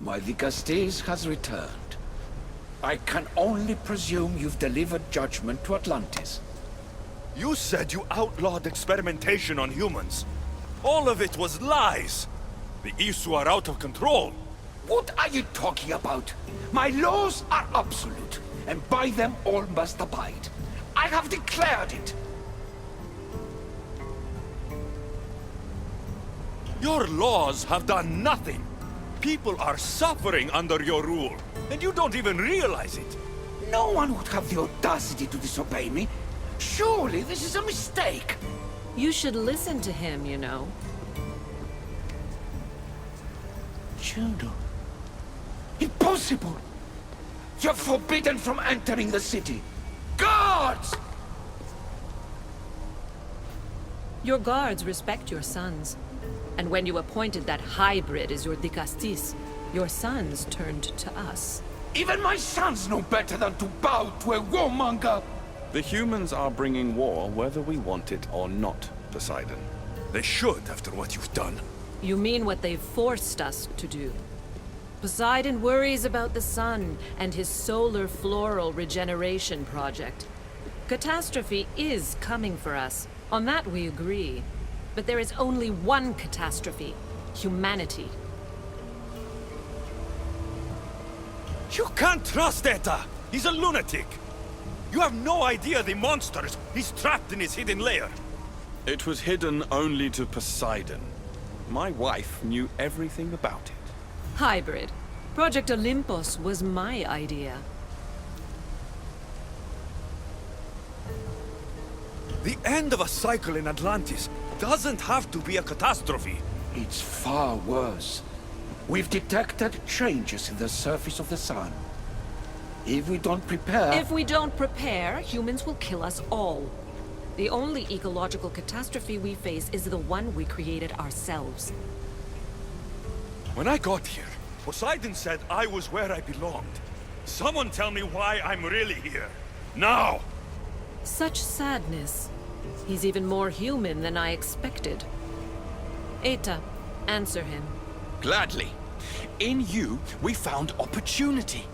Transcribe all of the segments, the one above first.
My Vicastes has returned. I can only presume you've delivered judgment to Atlantis. You said you outlawed experimentation on humans. All of it was lies. The Isu are out of control. What are you talking about? My laws are absolute, and by them all must abide. I have declared it. Your laws have done nothing. People are suffering under your rule, and you don't even realize it. No one would have the audacity to disobey me. Surely this is a mistake. You should listen to him, you know. Juno. Impossible! You're forbidden from entering the city. Guards! Your guards respect your sons. And when you appointed that hybrid as your Dicastis, your sons turned to us. Even my sons know better than to bow to a warmonger! The humans are bringing war whether we want it or not, Poseidon. They should, after what you've done. You mean what they've forced us to do. Poseidon worries about the sun and his solar floral regeneration project. Catastrophe is coming for us. On that we agree. But there is only one catastrophe: humanity. You can't trust Eta! He's a lunatic! You have no idea the monsters he's trapped in his hidden lair! It was hidden only to Poseidon. My wife knew everything about it. Hybrid. Project Olympus was my idea. The end of a cycle in Atlantis doesn't have to be a catastrophe. It's far worse. We've detected changes in the surface of the sun. If we don't prepare... If we don't prepare, humans will kill us all. The only ecological catastrophe we face is the one we created ourselves. When I got here, Poseidon said I was where I belonged. Someone tell me why I'm really here. Now! Such sadness. He's even more human than I expected. Eta, answer him. Gladly. In you, we found opportunity.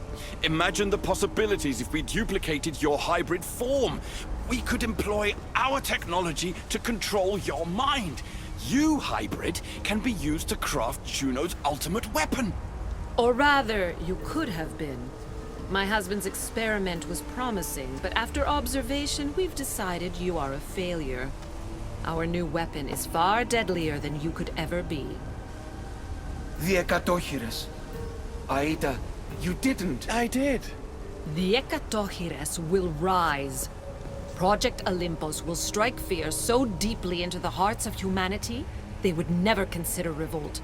Imagine the possibilities if we duplicated your hybrid form. We could employ our technology to control your mind. You, hybrid, can be used to craft Juno's ultimate weapon. Or rather, you could have been. My husband's experiment was promising, but after observation, we've decided you are a failure. Our new weapon is far deadlier than you could ever be. The Ekatochires. Aida, you didn't. I did. The Ekatochires will rise. Project Olympus will strike fear so deeply into the hearts of humanity, they would never consider revolt.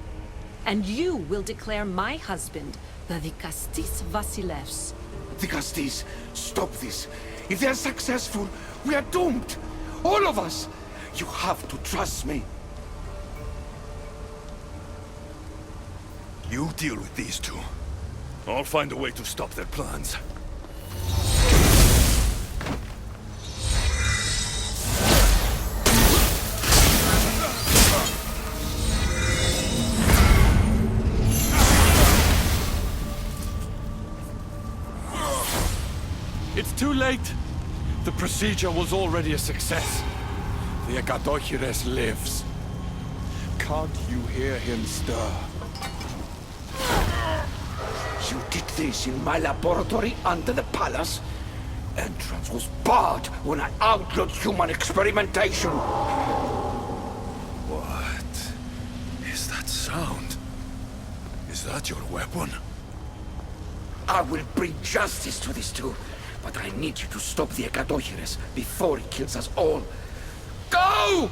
And you will declare my husband the Vicastis Vasilevs. Vicastes, stop this. If they're successful, we are doomed. All of us. You have to trust me. You deal with these two. I'll find a way to stop their plans. It's too late. The procedure was already a success. The Ekatochires lives. Can't you hear him stir? You did this in my laboratory under the palace. Entrance was barred when I outlawed human experimentation. What is that sound? Is that your weapon? I will bring justice to these two, but I need you to stop the Ekatochires before he kills us all. Go!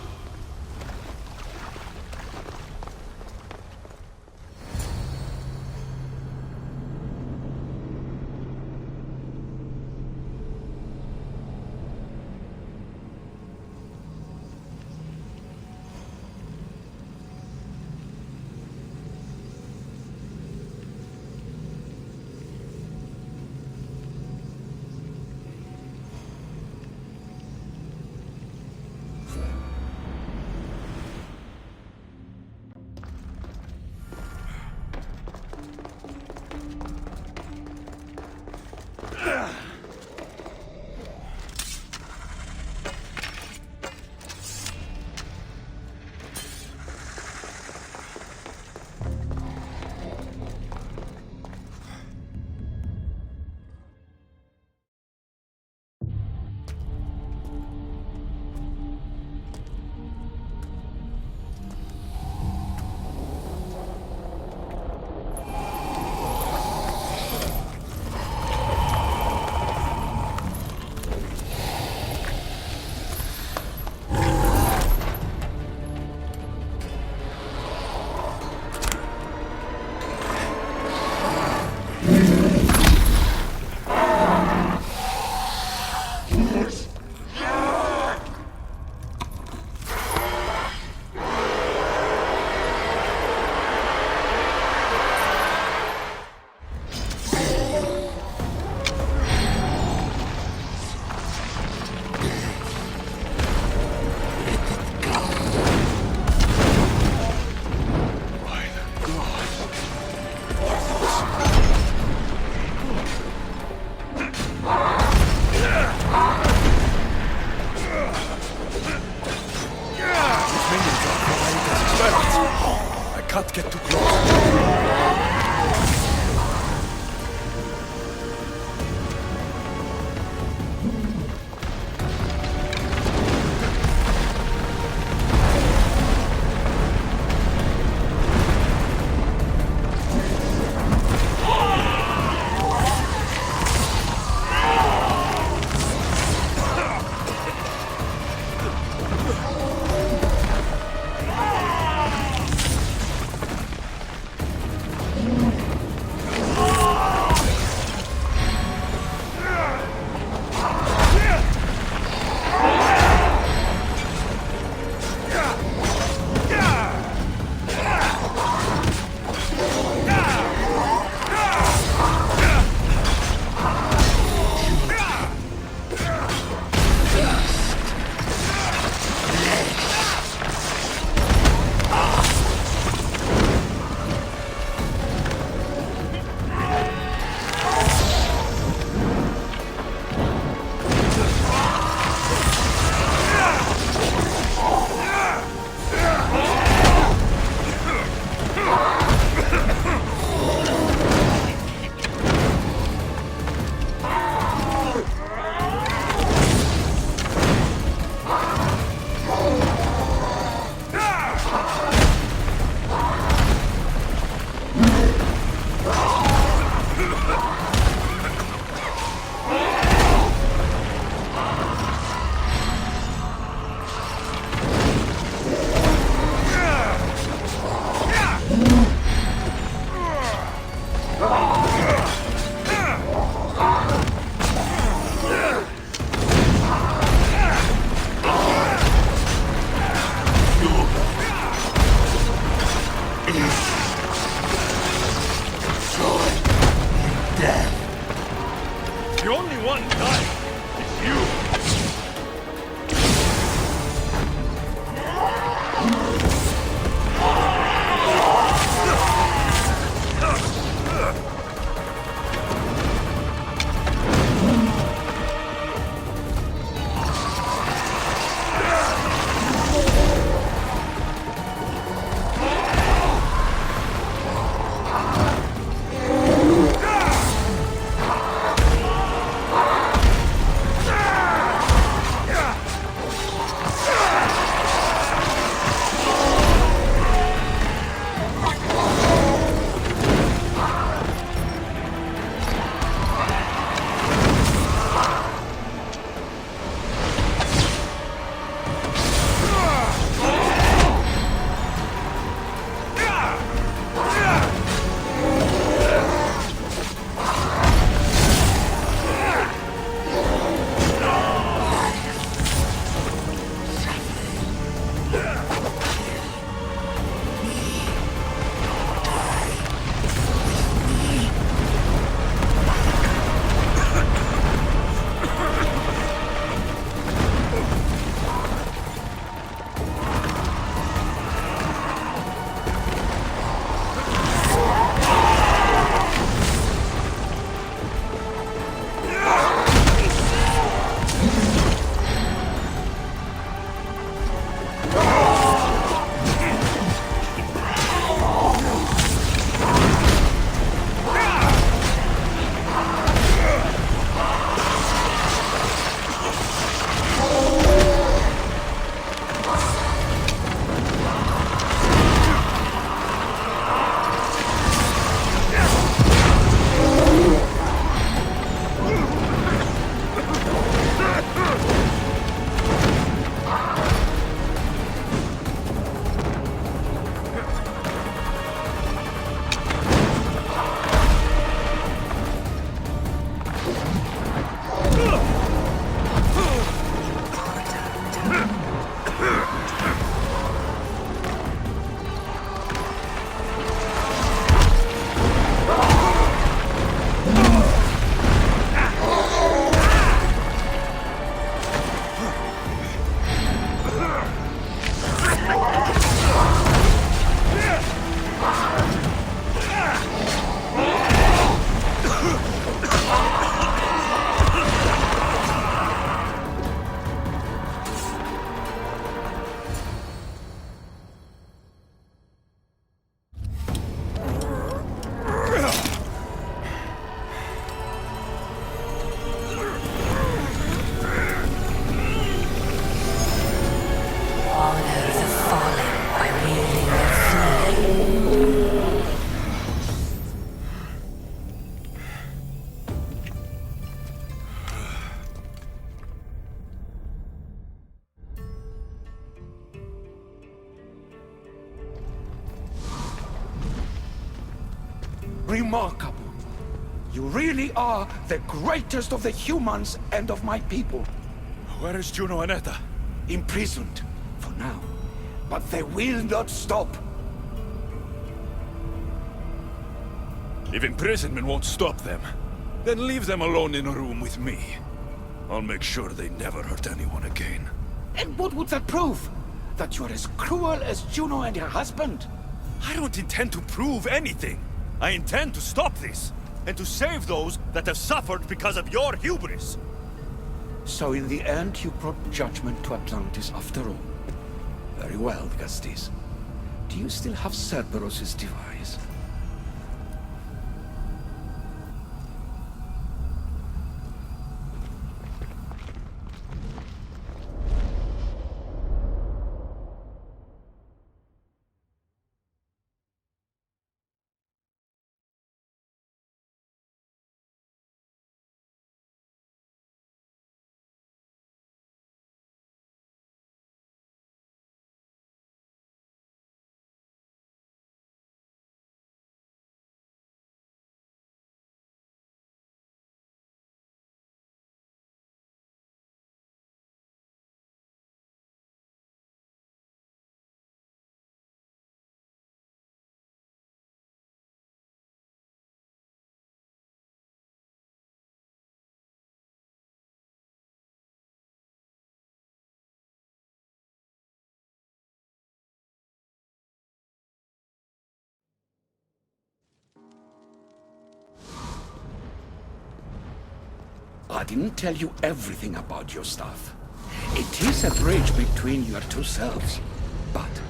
Damn it! I can't get too close. Remarkable. You really are the greatest of the humans and of my people. Where is Juno and Etta? Imprisoned, for now. But they will not stop. If imprisonment won't stop them, then leave them alone in a room with me. I'll make sure they never hurt anyone again. And what would that prove? That you're as cruel as Juno and her husband? I don't intend to prove anything. I intend to stop this, and to save those that have suffered because of your hubris. So in the end, you brought judgment to Atlantis after all. Very well, Gastis. Do you still have Cerberus' device? I didn't tell you everything about your stuff. It is a bridge between your two selves. But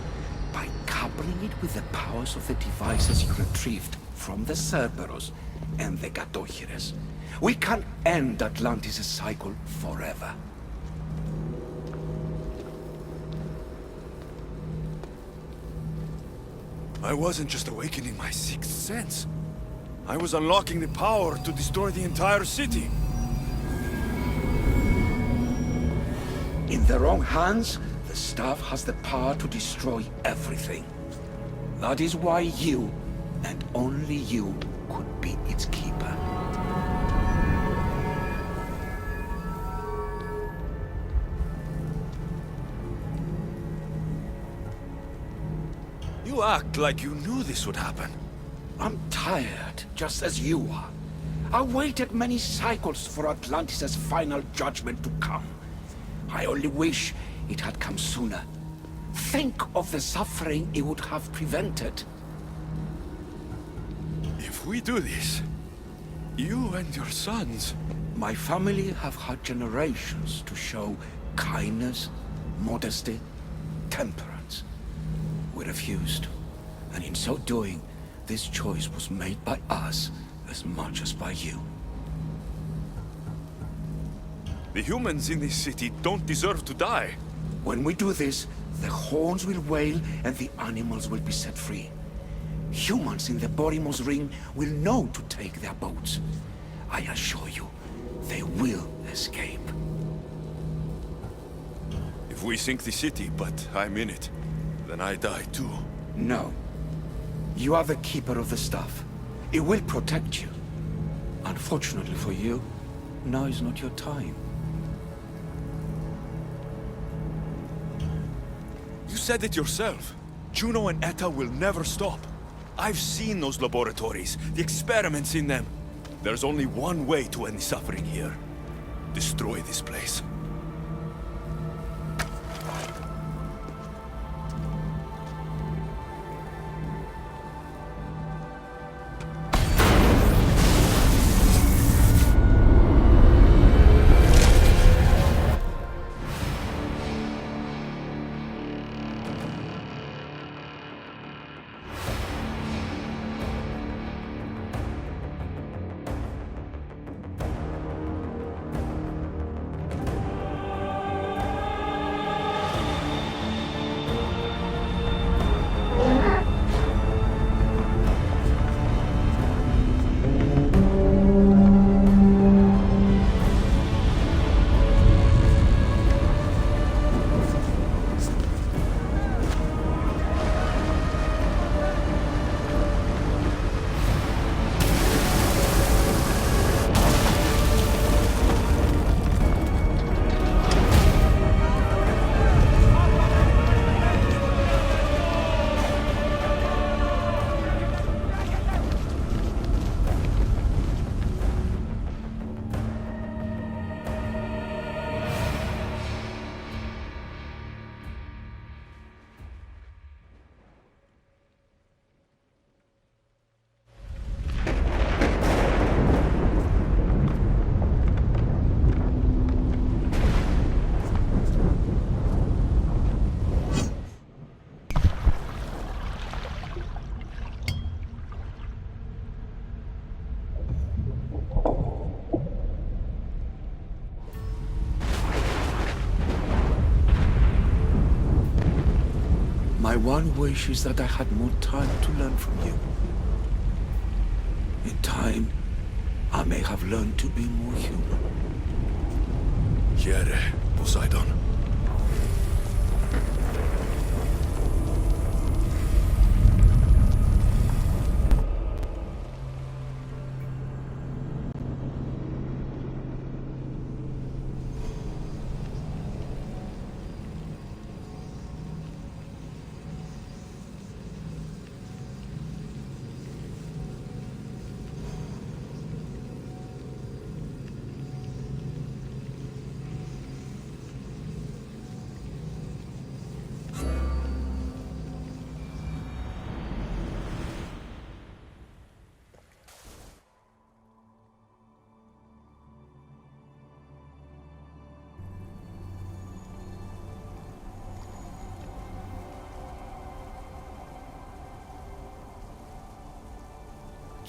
by coupling it with the powers of the devices you retrieved from the Cerberus and the Gatohires, we can end Atlantis' cycle forever. I wasn't just awakening my sixth sense. I was unlocking the power to destroy the entire city. In the wrong hands, the staff has the power to destroy everything. That is why you, and only you, could be its keeper. You act like you knew this would happen. I'm tired, just as you are. I waited many cycles for Atlantis' final judgment to come. I only wish it had come sooner. Think of the suffering it would have prevented. If we do this, you and your sons... My family have had generations to show kindness, modesty, temperance. We refused, and in so doing, this choice was made by us as much as by you. The humans in this city don't deserve to die. When we do this, the horns will wail and the animals will be set free. Humans in the Borimos Ring will know to take their boats. I assure you, they will escape. If we sink the city, but I'm in it, then I die too. No. You are the keeper of the staff. It will protect you. Unfortunately for you, now is not your time. You said it yourself. Juno and Etta will never stop. I've seen those laboratories, the experiments in them. There's only one way to end the suffering here. Destroy this place. My one wish is that I had more time to learn from you. In time, I may have learned to be more human. Here, Poseidon.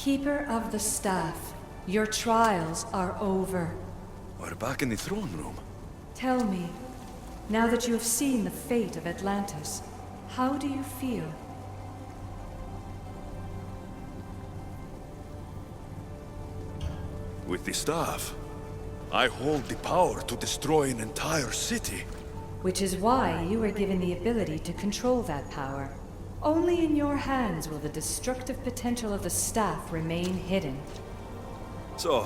Keeper of the Staff, your trials are over. We're back in the throne room. Tell me, now that you have seen the fate of Atlantis, how do you feel? With the staff, I hold the power to destroy an entire city. Which is why you were given the ability to control that power. Only in your hands will the destructive potential of the staff remain hidden. So,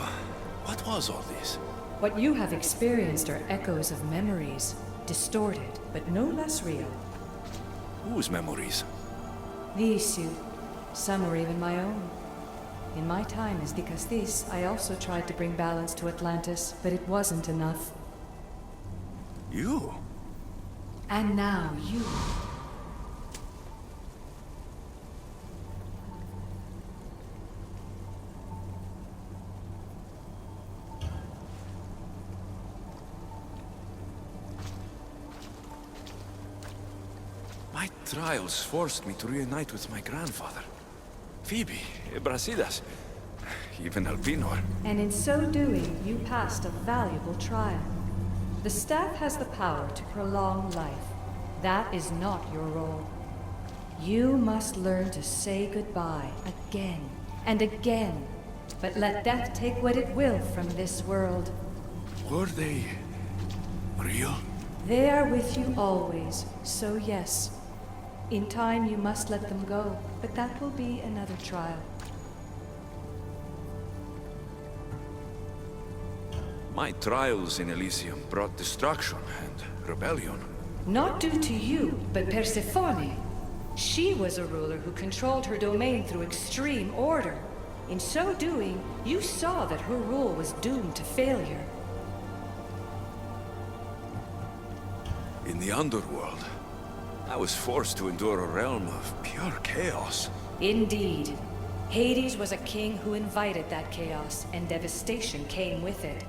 what was all this? What you have experienced are echoes of memories, distorted, but no less real. Whose memories? These two, some are even my own. In my time as Dikastis, I also tried to bring balance to Atlantis, but it wasn't enough. You? And now you. My trials forced me to reunite with my grandfather. Phoebe, Brasidas, even Albinor. And in so doing, you passed a valuable trial. The staff has the power to prolong life. That is not your role. You must learn to say goodbye again and again, but let death take what it will from this world. Were they real? They are with you always, so yes. In time you must let them go, but that will be another trial. My trials in Elysium brought destruction and rebellion. Not due to you, but Persephone. She was a ruler who controlled her domain through extreme order. In so doing, you saw that her rule was doomed to failure. In the underworld, I was forced to endure a realm of pure chaos. Indeed. Hades was a king who invited that chaos, and devastation came with it.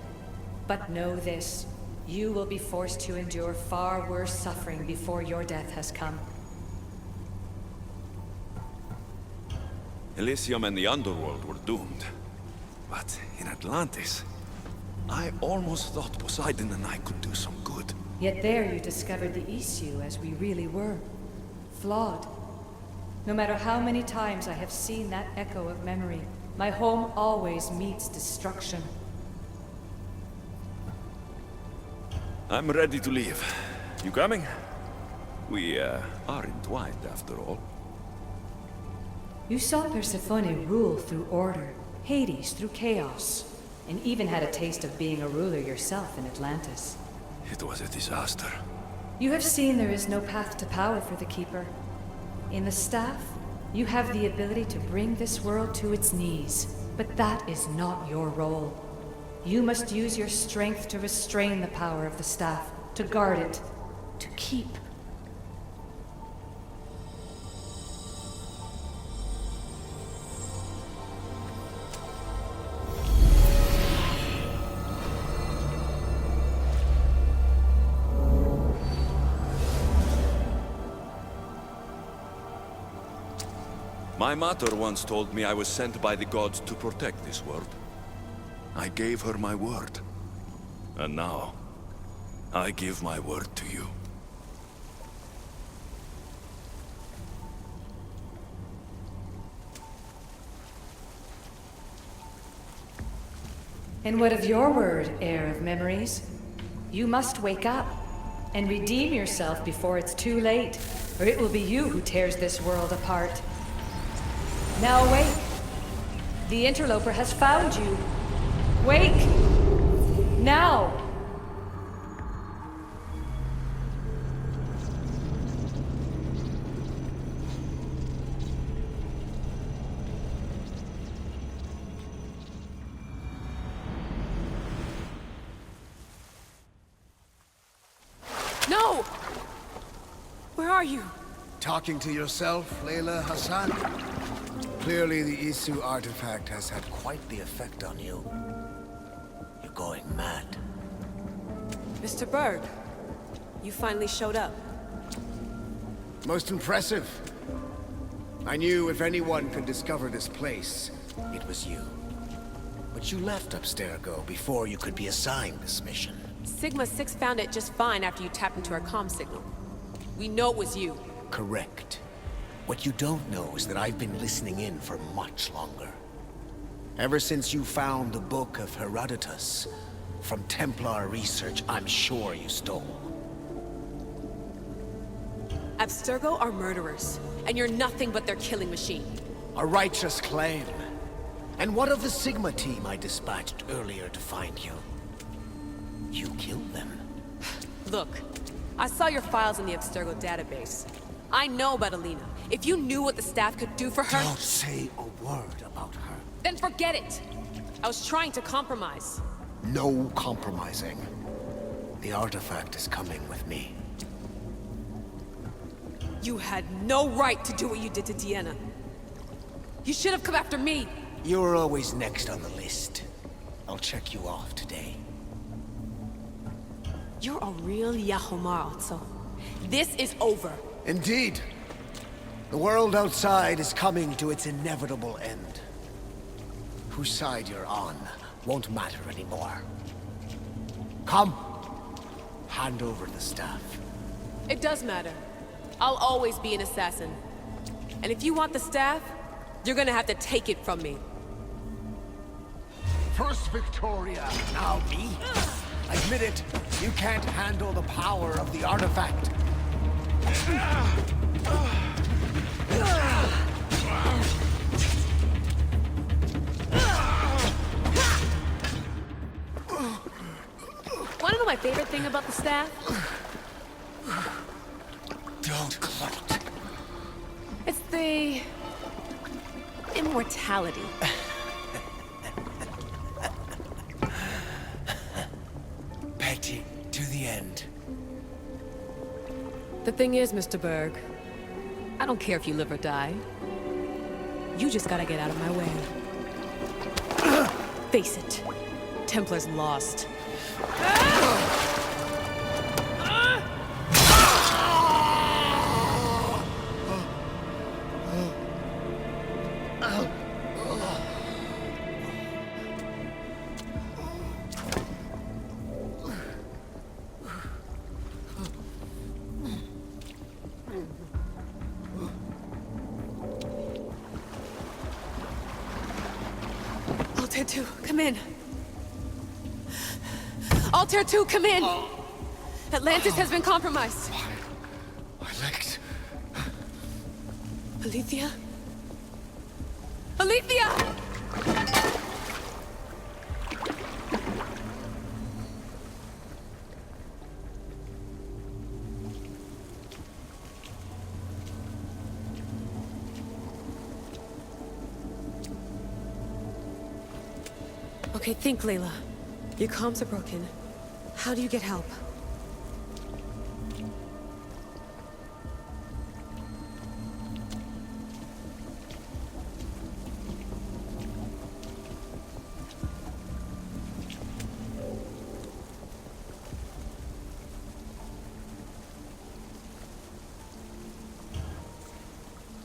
But know this, you will be forced to endure far worse suffering before your death has come. Elysium and the underworld were doomed. But in Atlantis, I almost thought Poseidon and I could do some good. Yet there you discovered the issue as we really were. Flawed. No matter how many times I have seen that echo of memory, my home always meets destruction. I'm ready to leave. You coming? We, are entwined after all. You saw Persephone rule through order, Hades through chaos, and even had a taste of being a ruler yourself in Atlantis. It was a disaster. You have seen there is no path to power for the Keeper. In the staff, you have the ability to bring this world to its knees, but that is not your role. You must use your strength to restrain the power of the staff, to guard it, to keep. My mother once told me I was sent by the gods to protect this world. I gave her my word. And now, I give my word to you. And what of your word, heir of memories? You must wake up and redeem yourself before it's too late, or it will be you who tears this world apart. Now awake. The interloper has found you. Wake! Now! No! Where are you? Talking to yourself, Layla Hassan? Clearly the Isu artifact has had quite the effect on you. You're going mad. Mr. Berg, you finally showed up. Most impressive. I knew if anyone could discover this place, it was you. But you left Abstergo before you could be assigned this mission. Sigma 6 found it just fine after you tapped into our comm signal. We know it was you. Correct. What you don't know is that I've been listening in for much longer. Ever since you found the Book of Herodotus, from Templar research I'm sure you stole. Abstergo are murderers, and you're nothing but their killing machine. A righteous claim. And what of the Sigma team I dispatched earlier to find you? You killed them. Look, I saw your files in the Abstergo database. I know about Alina. If you knew what the staff could do for her... Don't say a word about her. Then forget it! I was trying to compromise. No compromising. The artifact is coming with me. You had no right to do what you did to Deanna. You should have come after me! You're always next on the list. I'll check you off today. You're a real Yahomar, also. This is over. Indeed. The world outside is coming to its inevitable end. Whose side you're on won't matter anymore. Come. Hand over the staff. It does matter. I'll always be an assassin. And if you want the staff, you're gonna have to take it from me. First Victoria, now me. Admit it, you can't handle the power of the artifact. Wanna know my favorite thing about the staff? Don't gloat. It's the... immortality. Petty to the end. The thing is, Mr. Berg, I don't care if you live or die. You just gotta get out of my way. Face it, Templar's lost. Altair 2, come in. Altair 2, come in! Atlantis has been compromised. My legs. Alethea? Alethea! Okay, think, Layla. Your comms are broken. How do you get help?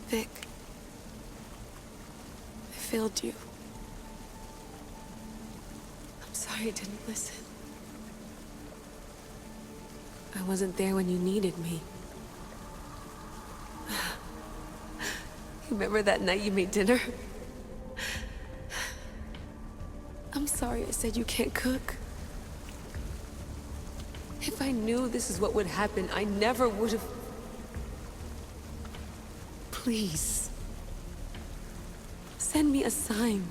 Vic, I failed you. I'm sorry I didn't listen. I wasn't there when you needed me. Remember that night you made dinner? I'm I'm sorry I said you can't cook. If I knew this is what would happen, I never would have... Please. Send me a sign.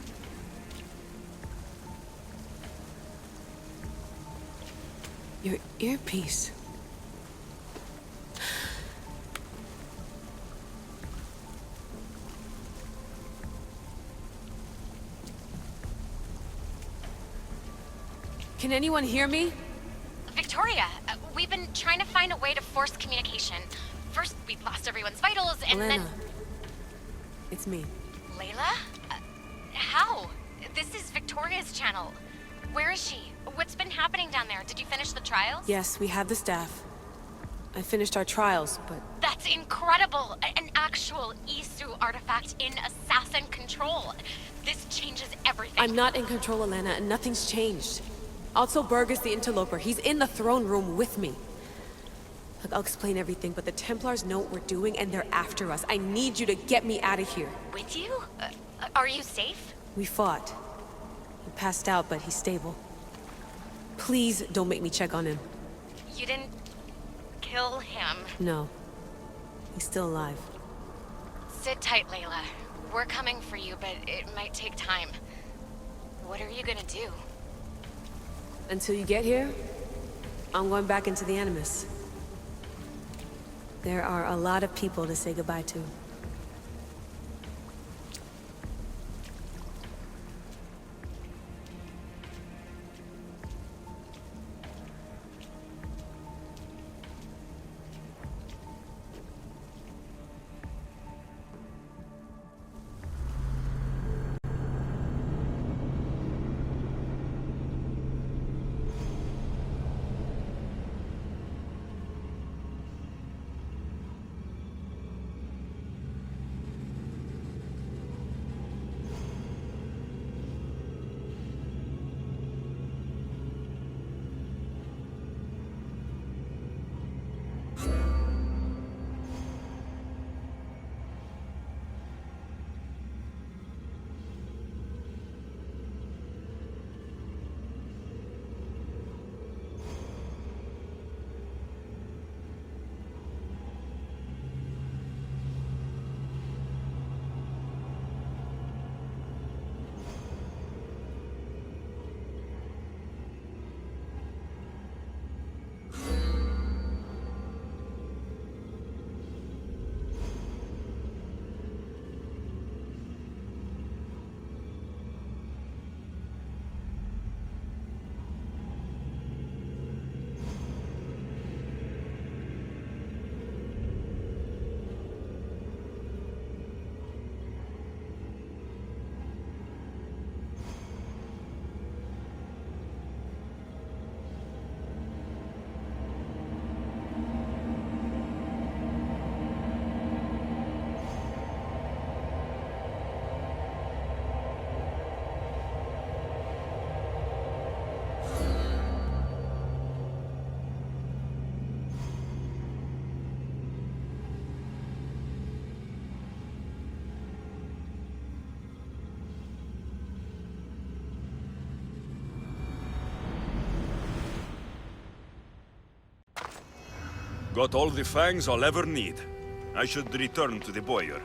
Your earpiece. Can anyone hear me? Victoria, we've been trying to find a way to force communication. First, we lost everyone's vitals, and Elena. then... It's me. Layla? How? This is Victoria's channel. Where is she? What's been happening down there? Did you finish the trials? Yes, we have the staff. I finished our trials, but... That's incredible! An actual Isu artifact in assassin control. This changes everything. I'm not in control, Elena, and nothing's changed. Also, Berg is the interloper. He's in the throne room with me. Look, I'll explain everything, but the Templars know what we're doing, and they're after us. I need you to get me out of here. With you? Are you safe? We fought. He passed out, but he's stable. Please don't make me check on him. You didn't... kill him? No. He's still alive. Sit tight, Layla. We're coming for you, but it might take time. What are you gonna do? Until you get here, I'm going back into the Animus. There are a lot of people to say goodbye to. Got all the fangs I'll ever need. I should return to the boiler.